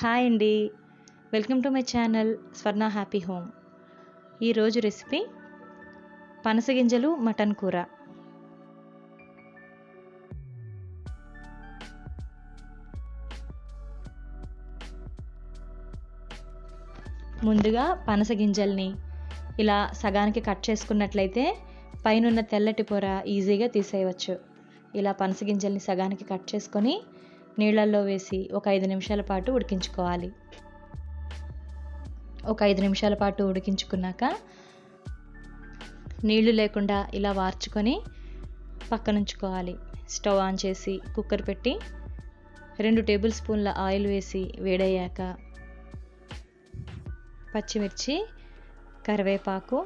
Hi అండి, welcome to my channel Swarna happy home. ఈరోజు recipe పనస గింజలు మటన్ కూర. ముందుగా పనస గింజల్ని ఇలా సగానికి కట్ చేసుకున్నట్లయితే పైనున్న తెల్లటి పొర ఈజీగా తీసేయవచ్చు. ఇలా పనస గింజల్ని సగానికి కట్ చేసుకొని నీళ్ళల్లో వేసి ఒక 5 నిమిషాల పాటు ఉడికించుకోవాలి. ఒక 5 నిమిషాల పాటు ఉడికించుకున్నాక నీళ్లు లేకుండా ఇలా వార్చుకొని పక్కనుంచుకోవాలి. స్టవ్ ఆన్ చేసి కుక్కర్ పెట్టి 2 టేబుల్ స్పూన్ల ఆయిల్ వేసి వేడయ్యాక పచ్చిమిర్చి, కరివేపాకు,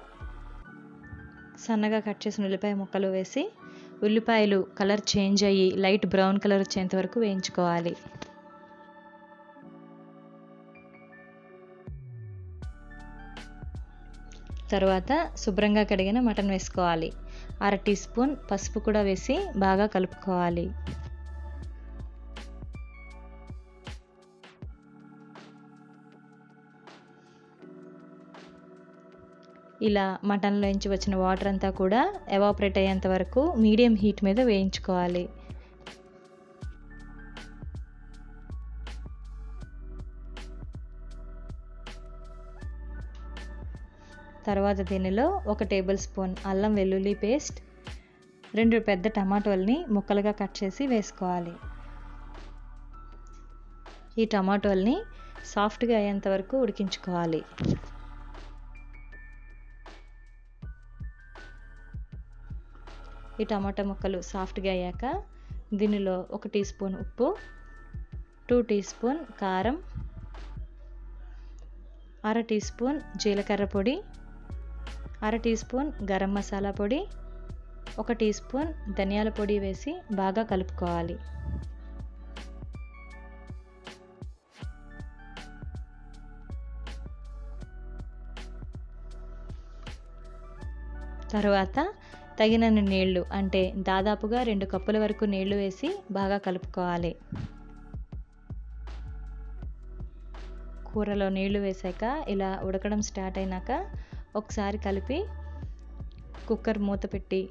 సన్నగా కట్ చేసిన ఉల్లిపాయ ముక్కలు వేసి ఉల్లిపాయలు కలర్ చేంజ్ అయ్యి లైట్ బ్రౌన్ కలర్ వచ్చేంత వరకు వేయించుకోవాలి. తర్వాత శుభ్రంగా కడిగిన మటన్ వేసుకోవాలి. 1/2 టీ స్పూన్ పసుపు కూడా వేసి బాగా కలుపుకోవాలి. ఇలా మటన్లోంచి వచ్చిన వాటర్ అంతా కూడా ఎవాపరేట్ అయ్యేంత వరకు మీడియం హీట్ మీద వేయించుకోవాలి. తర్వాత దీనిలో 1 టేబుల్ స్పూన్ అల్లం వెల్లుల్లి పేస్ట్, 2 పెద్ద టమాటోల్ని ముక్కలుగా కట్ చేసి వేసుకోవాలి. ఈ టమాటోల్ని సాఫ్ట్గా అయ్యేంత వరకు ఉడికించుకోవాలి. ఈ టమాటా ముక్కలు సాఫ్ట్గా అయ్యాక దీనిలో 1 టీ స్పూన్ ఉప్పు, 2 టీ స్పూన్ కారం, 1/2 టీ స్పూన్ జీలకర్ర పొడి, 1/2 టీ స్పూన్ గరం మసాలా పొడి, 1 టీ స్పూన్ ధనియాల పొడి వేసి బాగా కలుపుకోవాలి. తర్వాత తగినన్ని నీళ్లు, అంటే దాదాపుగా 2 కప్పుల వరకు నీళ్లు వేసి బాగా కలుపుకోవాలి. కూరలో నీళ్లు వేసాక ఇలా ఉడకడం స్టార్ట్ అయినాక ఒకసారి కలిపి కుక్కర్ మూత పెట్టి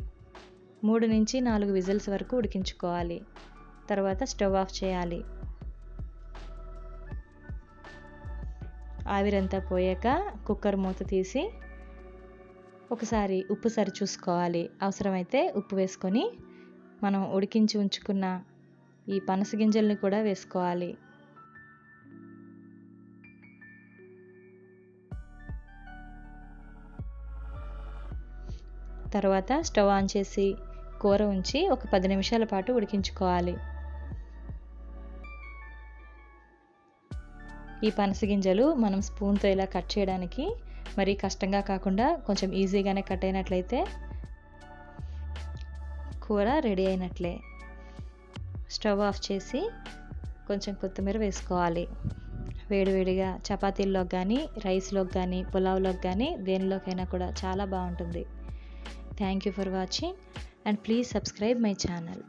3 నుంచి 4 విజిల్స్ వరకు ఉడికించుకోవాలి. తర్వాత స్టవ్ ఆఫ్ చేయాలి. ఆవిరంతా పోయాక కుక్కర్ మూత తీసి ఒకసారి ఉప్పు సరి చూసుకోవాలి. అవసరమైతే ఉప్పు వేసుకొని మనం ఉడికించి ఉంచుకున్న ఈ పనస గింజల్ని కూడా వేసుకోవాలి. తర్వాత స్టవ్ ఆన్ చేసి కూర ఉంచి ఒక 10 నిమిషాల పాటు ఉడికించుకోవాలి. ఈ పనస గింజలు మనం స్పూన్తో ఇలా కట్ చేయడానికి మరీ కష్టంగా కాకుండా కొంచెం ఈజీగానే కట్ అయినట్లయితే కూర రెడీ అయినట్లే. స్టవ్ ఆఫ్ చేసి కొంచెం కొత్తిమీర వేసుకోవాలి. వేడివేడిగా చపాతీల్లోకి కానీ, రైస్లోకి కానీ, పులావ్లోకి కానీ దేనిలోకైనా కూడా చాలా బాగుంటుంది. Thank you for watching and please subscribe my channel.